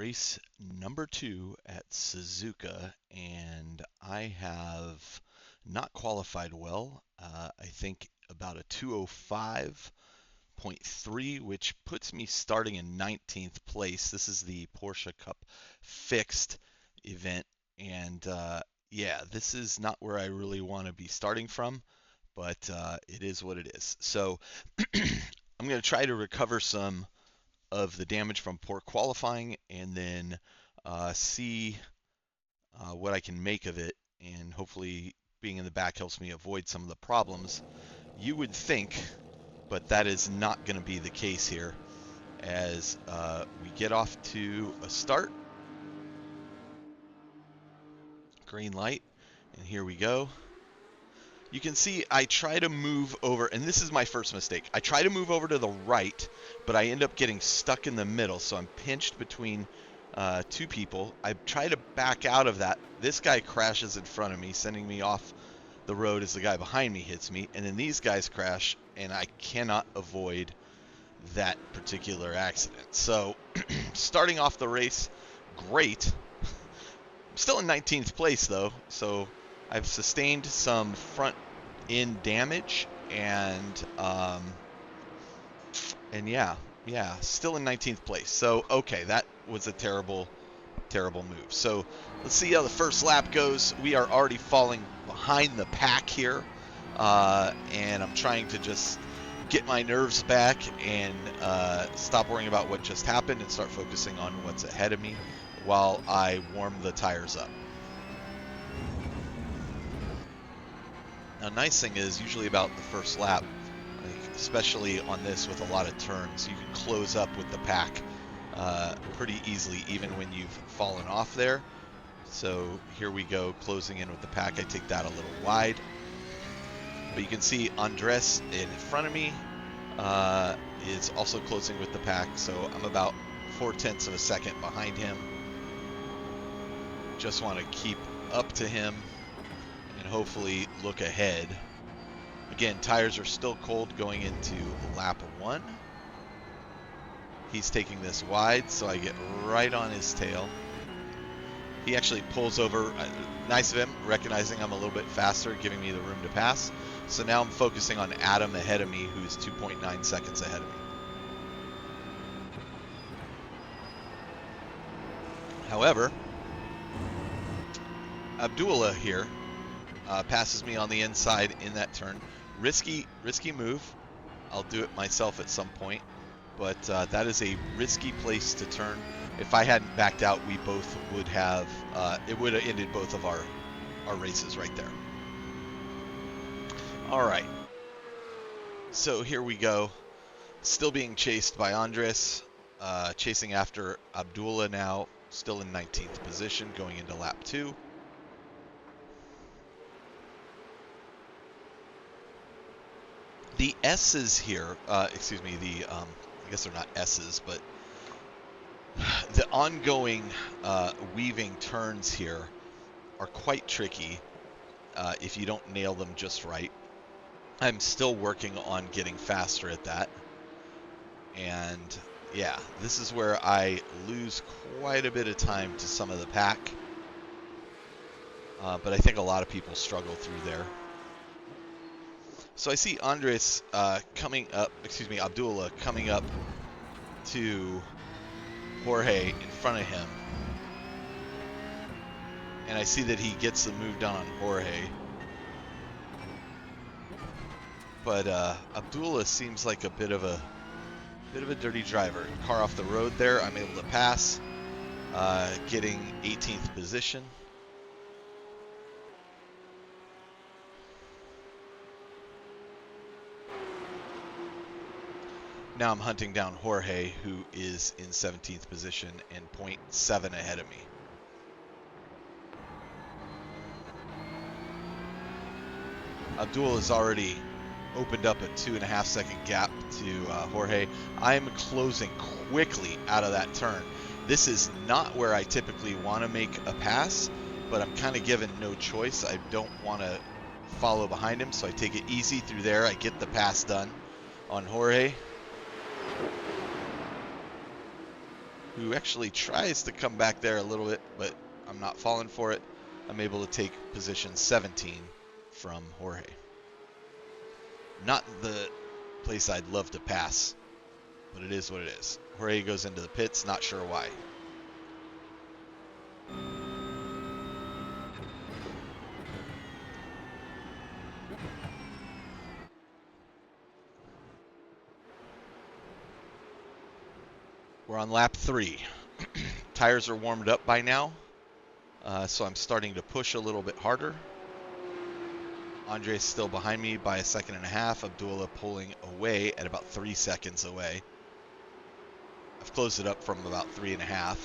Race number 2 at Suzuka, and I have not qualified well. I think about a 205.3, which puts me starting in 19th place. This is the Porsche Cup fixed event, and yeah, this is not where I really want to be starting from, but it is what it is. So I'm going to try to recover some of the damage from poor qualifying and then see what I can make of it. And hopefully, being in the back helps me avoid some of the problems. You would think, but that is not going to be the case here as we get off to a start. Green light, and here we go. You can see I try to move over, and this is my first mistake. I try to move over to the right, but I end up getting stuck in the middle, so I'm pinched between two people. I try to back out of that. This guy crashes in front of me, sending me off the road as the guy behind me hits me, and then these guys crash, and I cannot avoid that particular accident. So, starting off the race, great. I'm still in 19th place, though, so I've sustained some front end damage, and yeah, still in 19th place. So okay, that was a terrible move. So let's see how the first lap goes. We are already falling behind the pack here, and I'm trying to just get my nerves back and stop worrying about what just happened and start focusing on what's ahead of me while I warm the tires up. Now, nice thing is usually about the first lap, especially on this with a lot of turns, you can close up with the pack pretty easily even when you've fallen off there. So here we go, closing in with the pack. I take that a little wide. But you can see Andres in front of me is also closing with the pack, so I'm about 0.4 of a second behind him. Just want to keep up to him and hopefully look ahead. Again, tires are still cold going into lap 1. He's taking this wide, so I get right on his tail. He actually pulls over. Nice of him, recognizing I'm a little bit faster, giving me the room to pass. So now I'm focusing on Adam ahead of me, who's 2.9 seconds ahead of me. However, Abdullah here passes me on the inside in that turn. Risky move. I'll do it myself at some point, but that is a risky place to turn. If I hadn't backed out, we both would have, it would have ended both of our races right there. All right. So here we go. Still being chased by Andres, chasing after Abdullah now, still in 19th position going into lap 2. The S's here, excuse me, I guess they're not S's, but the ongoing weaving turns here are quite tricky if you don't nail them just right. I'm still working on getting faster at that. And yeah, this is where I lose quite a bit of time to some of the pack. But I think a lot of people struggle through there. So I see Andres Abdullah coming up to Jorge in front of him. And I see that he gets the move done on Jorge. But Abdullah seems like a bit of a dirty driver. Car off the road there. I'm able to pass, getting 18th position. Now I'm hunting down Jorge, who is in 17th position and 0.7 ahead of me. Abdul has already opened up a 2.5 second gap to Jorge. I'm closing quickly out of that turn. This is not where I typically want to make a pass, but I'm kind of given no choice. I don't want to follow behind him, so I take it easy through there. I get the pass done on Jorge. who actually tries to come back there a little bit, but I'm not falling for it. I'm able to take position 17 from Jorge. Not the place I'd love to pass, but it is what it is. Jorge goes into the pits, not sure why. We're on lap 3. Tires are warmed up by now, so I'm starting to push a little bit harder. Andre's still behind me by 1.5 seconds. Abdullah pulling away at about 3 seconds away. I've closed it up from about 3.5.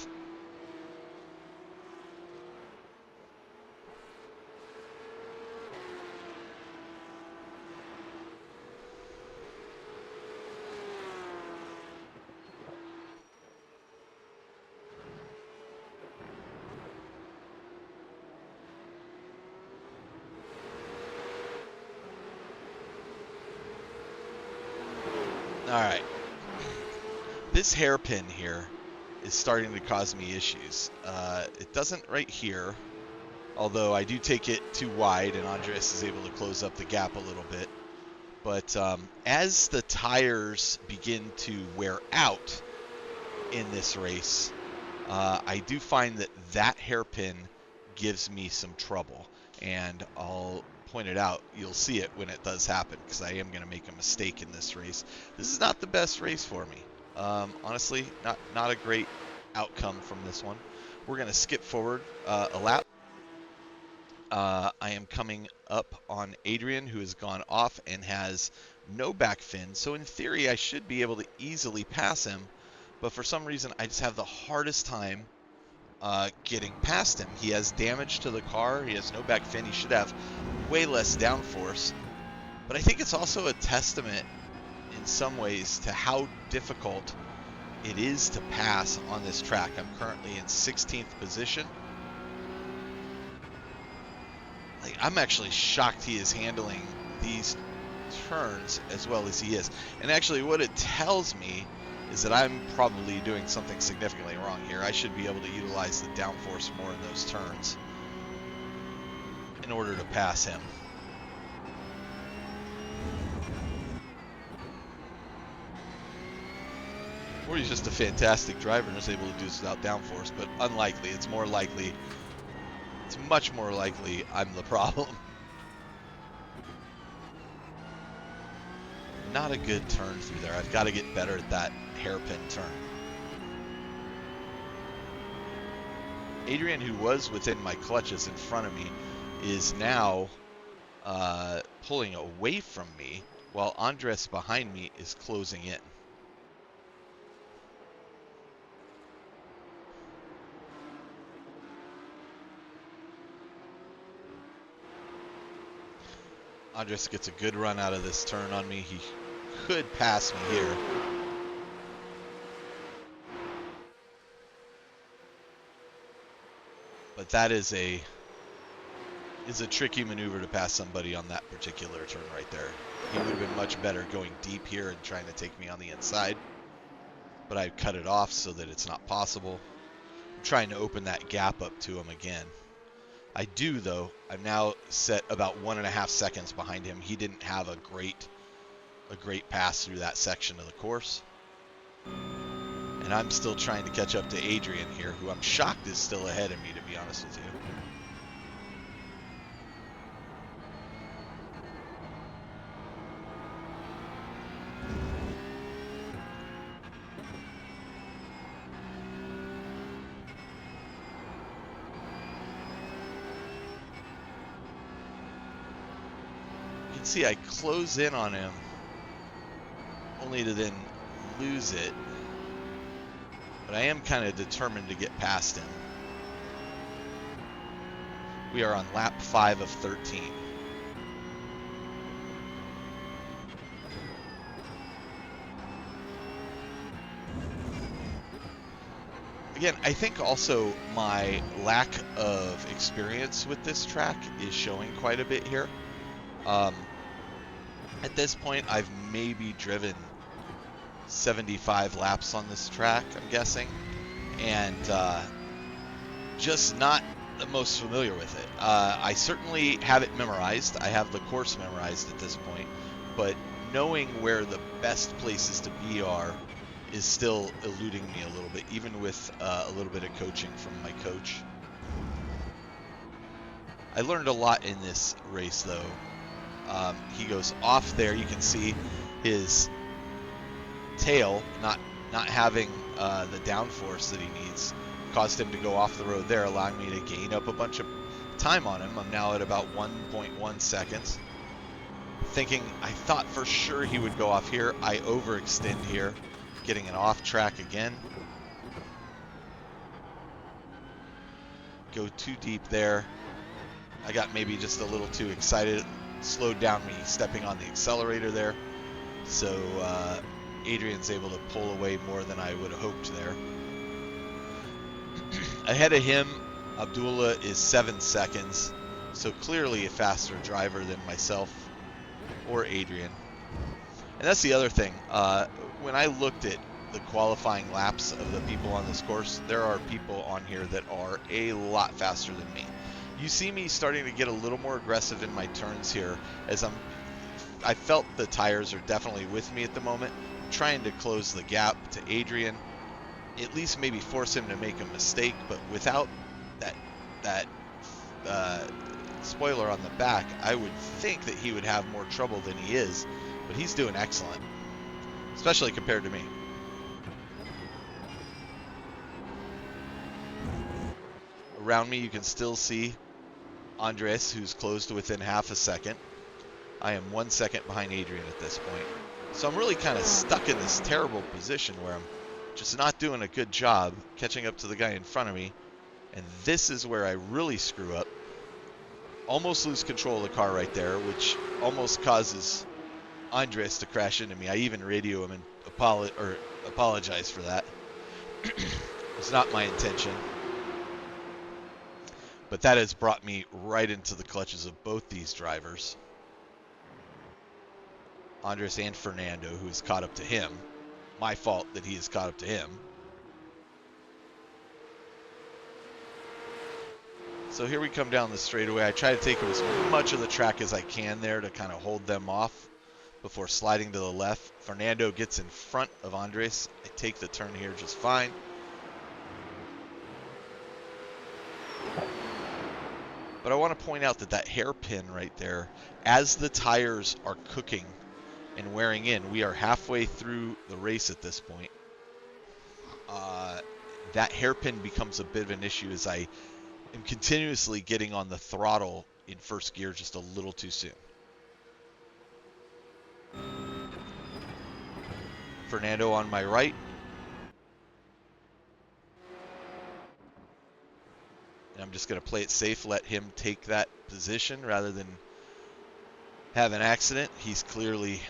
All right. This hairpin here is starting to cause me issues. It doesn't right here, although I do take it too wide, and Andres is able to close up the gap a little bit. But as the tires begin to wear out in this race, I do find that that hairpin gives me some trouble. And I'll point it out. You'll see it when it does happen, because I am going to make a mistake in this race. This is not the best race for me. Honestly, not a great outcome from this one. We're going to skip forward a lap. I am coming up on Adrian, who has gone off and has no back fin. So in theory, I should be able to easily pass him. But for some reason, I just have the hardest time getting past him. He has damage to the car. He has no back fin. He should have way less downforce. But I think it's also a testament in some ways to how difficult it is to pass on this track. I'm currently in 16th position. Like, I'm actually shocked he is handling these turns as well as he is. And actually what it tells me is that I'm probably doing something significantly wrong here. I should be able to utilize the downforce more in those turns in order to pass him. Or he's just a fantastic driver and is able to do this without downforce, but unlikely. It's more likely, it's much more likely I'm the problem. Not a good turn through there. I've got to get better at that hairpin turn. Adrian, who was within my clutches in front of me, is now pulling away from me, while Andres behind me is closing in. Andres gets a good run out of this turn on me. He could pass me here. But that is a tricky maneuver to pass somebody on that particular turn right there. He would have been much better going deep here and trying to take me on the inside. But I cut it off so that it's not possible. I'm trying to open that gap up to him again. I do, though. I'm now set about 1.5 seconds behind him. He didn't have a great pass through that section of the course. And I'm still trying to catch up to Adrian here, who I'm shocked is still ahead of me, to be honest with you. See, I close in on him only to then lose it, but I am kind of determined to get past him. We are on lap 5 of 13. Again, I think also my lack of experience with this track is showing quite a bit here. At this point, I've maybe driven 75 laps on this track, I'm guessing. and just not the most familiar with it. I certainly have it memorized. I have the course memorized at this point, but knowing where the best places to be are is still eluding me a little bit, even with a little bit of coaching from my coach. I learned a lot in this race, though. He goes off there. You can see his tail not having the downforce that he needs caused him to go off the road there, allowing me to gain up a bunch of time on him. I'm now at about 1.1 seconds. I thought for sure he would go off here. I overextend here, getting an off track again. Go too deep there. I got maybe just a little too excited. Slowed down me stepping on the accelerator there. So Adrian's able to pull away more than I would have hoped there. Ahead of him, Abdullah is 7 seconds. So clearly a faster driver than myself or Adrian. And that's the other thing. When I looked at the qualifying laps of the people on this course, there are people on here that are a lot faster than me. You see me starting to get a little more aggressive in my turns here as I felt the tires are definitely with me at the moment. I'm trying to close the gap to Adrian, at least maybe force him to make a mistake, but without that spoiler on the back, I would think that he would have more trouble than he is, but he's doing excellent, especially compared to me. Around me, you can still see Andres, who's close to within half a second. I am 1 second behind Adrian at this point. So I'm really kind of stuck in this terrible position where I'm just not doing a good job catching up to the guy in front of me. And this is where I really screw up. Almost lose control of the car right there, which almost causes Andres to crash into me. I even radio him and apologize for that. It's not my intention. But that has brought me right into the clutches of both these drivers. Andres and Fernando, who has caught up to him. My fault that he has caught up to him. So here we come down the straightaway. I try to take as much of the track as I can there to kind of hold them off before sliding to the left. Fernando gets in front of Andres. I take the turn here just fine. But I want to point out that hairpin right there, as the tires are cooking and wearing in, we are halfway through the race at this point. That hairpin becomes a bit of an issue as I am continuously getting on the throttle in first gear just a little too soon. Fernando on my right. And I'm just going to play it safe, let him take that position rather than have an accident. He's clearly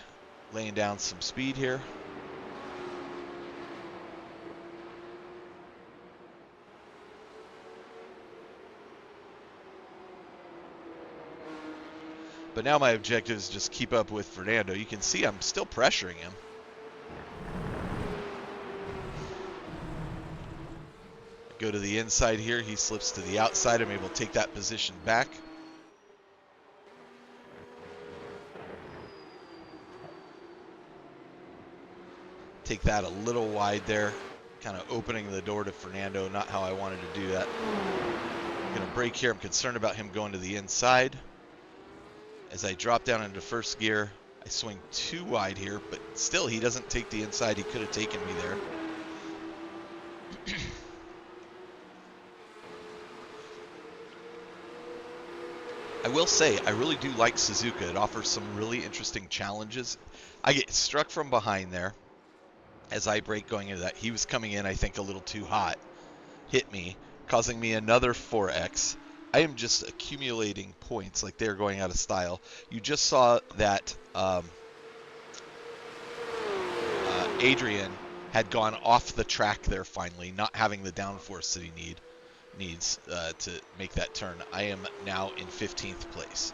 laying down some speed here. But now my objective is just keep up with Fernando. You can see I'm still pressuring him. Go to the inside here. He slips to the outside. I'm able to take that position back. Take that a little wide there. Kind of opening the door to Fernando. Not how I wanted to do that. I'm going to brake here. I'm concerned about him going to the inside. As I drop down into first gear, I swing too wide here, but still he doesn't take the inside. He could have taken me there. I will say, I really do like Suzuka. It offers some really interesting challenges. I get struck from behind there as I brake going into that. He was coming in, I think, a little too hot. Hit me, causing me another 4X. I am just accumulating points like they're going out of style. You just saw that Adrian had gone off the track there finally, not having the downforce that he needs to make that turn. I am now in 15th place.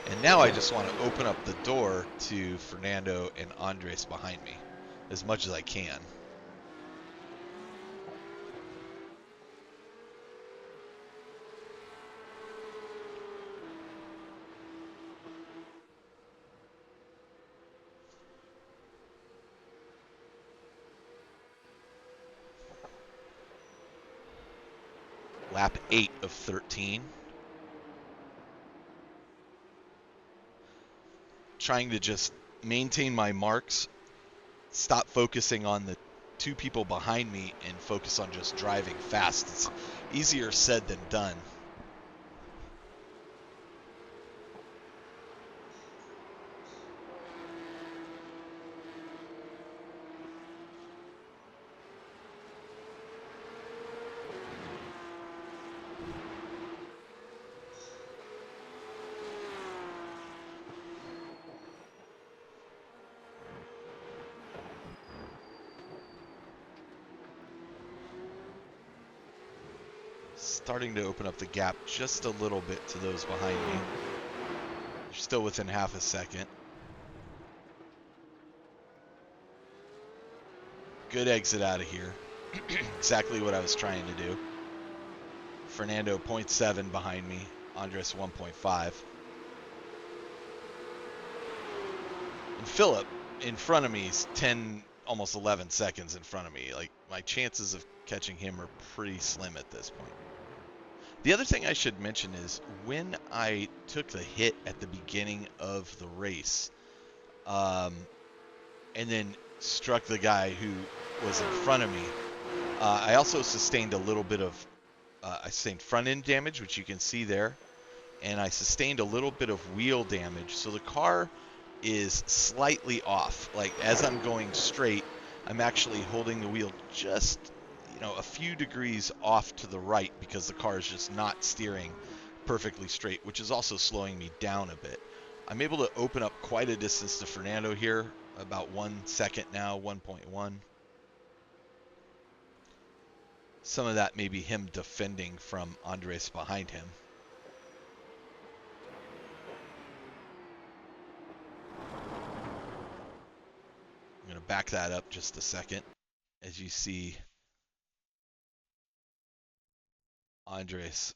And now I just want to open up the door to Fernando and Andres behind me as much as I can. Lap 8 of 13. Trying to just maintain my marks, stop focusing on the two people behind me, and focus on just driving fast. It's easier said than done. Starting to open up the gap just a little bit to those behind me. They're still within half a second. Good exit out of here. Exactly what I was trying to do. Fernando 0.7 behind me. Andres 1.5. And Philip in front of me is 10, almost 11 seconds in front of me. Like, my chances of catching him are pretty slim at this point. The other thing I should mention is when I took the hit at the beginning of the race, and then struck the guy who was in front of me, I also sustained a little bit of, I sustained front end damage, which you can see there, and I sustained a little bit of wheel damage. So the car is slightly off. Like, as I'm going straight, I'm actually holding the wheel just, a few degrees off to the right because the car is just not steering perfectly straight, which is also slowing me down a bit. I'm able to open up quite a distance to Fernando here, about 1 second now, 1.1. Some of that may be him defending from Andres behind him. I'm going to back that up just a second as you see Andres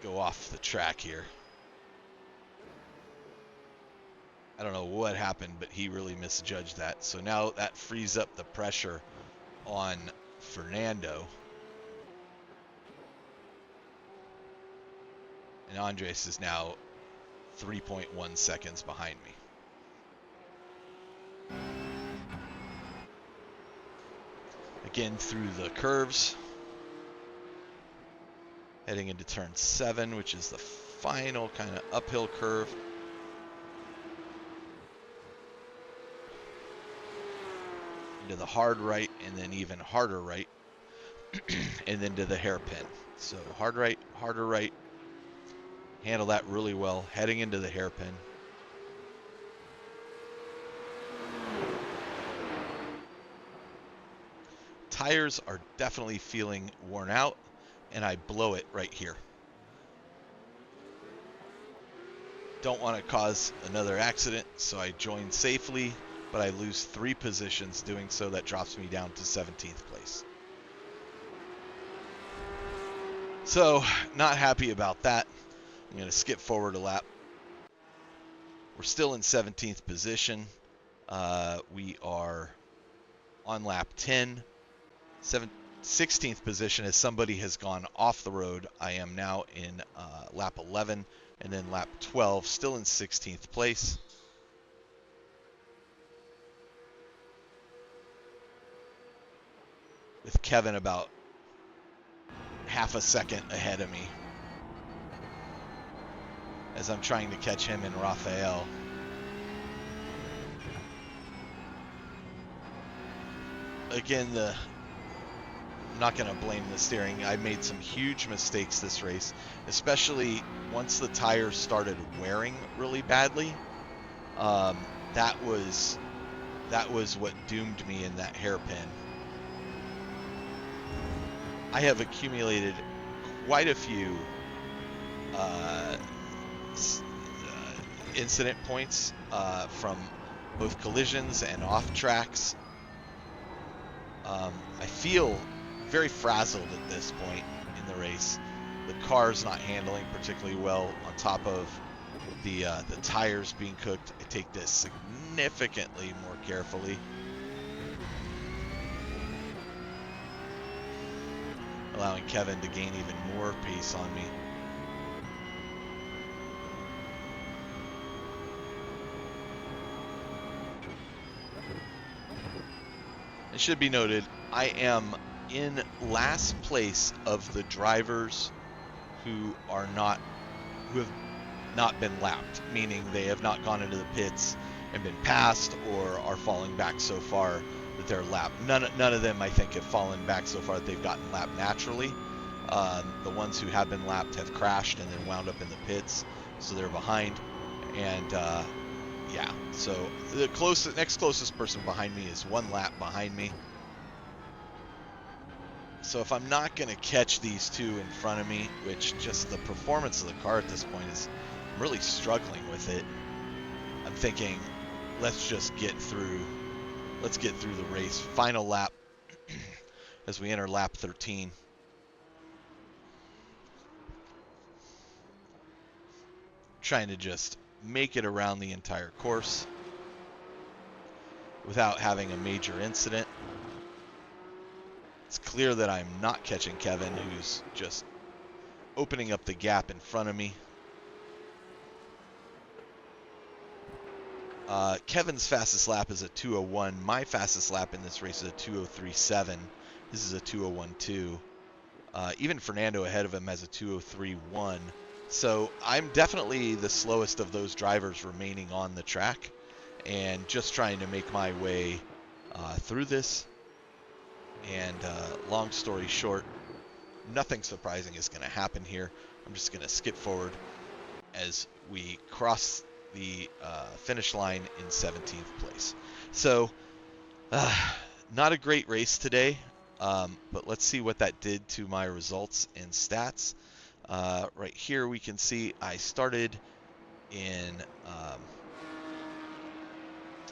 go off the track here. I don't know what happened, but he really misjudged that. So now that frees up the pressure on Fernando. And Andres is now 3.1 seconds behind me. Again, through the curves. Heading into turn 7, which is the final kind of uphill curve. Into the hard right, and then even harder right, and then to the hairpin. So hard right, harder right. Handle that really well. Heading into the hairpin. Tires are definitely feeling worn out, and I blow it right here. Don't want to cause another accident, so I join safely, but I lose 3 positions doing so. That drops me down to 17th place. So, not happy about that. I'm going to skip forward a lap. We're still in 17th position. We are on lap 10. 16th position as somebody has gone off the road. I am now in lap 11 and then lap 12, still in 16th place. With Kevin about half a second ahead of me as I'm trying to catch him and Rafael. Again, I'm not going to blame the steering. I made some huge mistakes this race, especially once the tires started wearing really badly. That was what doomed me in that hairpin. I have accumulated quite a few incident points from both collisions and off tracks. I feel very frazzled at this point in the race. The car's not handling particularly well, on top of the tires being cooked. I take this significantly more carefully. allowing Kevin to gain even more pace on me. It should be noted, I am in last place of the drivers who have not been lapped, meaning they have not gone into the pits and been passed or are falling back so far that they're lapped. None of them, I think, have fallen back so far that they've gotten lapped naturally. The ones who have been lapped have crashed and then wound up in the pits, so they're behind. And yeah, so the next closest person behind me is 1 lap behind me. So if I'm not going to catch these two in front of me, which just the performance of the car at this point is, I'm really struggling with it. I'm thinking, let's get through the race. Final lap as we enter lap 13. Trying to just make it around the entire course without having a major incident. It's clear that I'm not catching Kevin, who's just opening up the gap in front of me. Kevin's fastest lap is a 2:01. My fastest lap in this race is a 2:03.7. This is a 2:01.2. Even Fernando ahead of him has a 2:03.1. So I'm definitely the slowest of those drivers remaining on the track, and just trying to make my way through this. And long story short, nothing surprising is going to happen here. I'm just going to skip forward as we cross the finish line in 17th place. So, not a great race today, but let's see what that did to my results and stats. Right here we can see I started in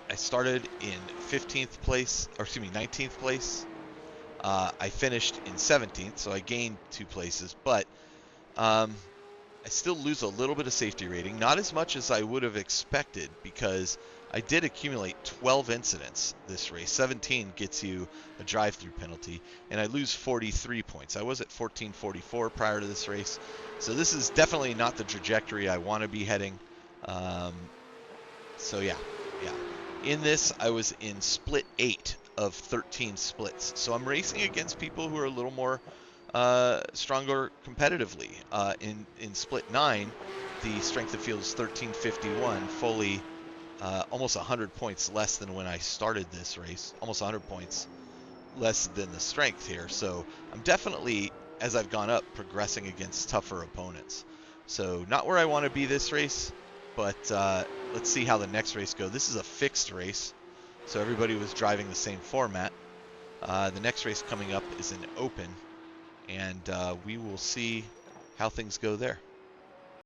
15th place, or excuse me, 19th place. I finished in 17th, so I gained 2 places, but I still lose a little bit of safety rating, not as much as I would have expected, because I did accumulate 12 incidents this race. 17 gets you a drive-through penalty, and I lose 43 points. I was at 1444 prior to this race, so this is definitely not the trajectory I want to be heading. So yeah. In this, I was in split 8 of 13 splits, so I'm racing against people who are a little more stronger competitively. In split 9, the strength of field is 1351, fully almost 100 points less than when I started this race, almost 100 points less than the strength here. So I'm definitely, as I've gone up, progressing against tougher opponents. So not where I want to be this race, but let's see how the next race goes. This is a fixed race, so everybody was driving the same format. The next race coming up is an open, and we will see how things go there.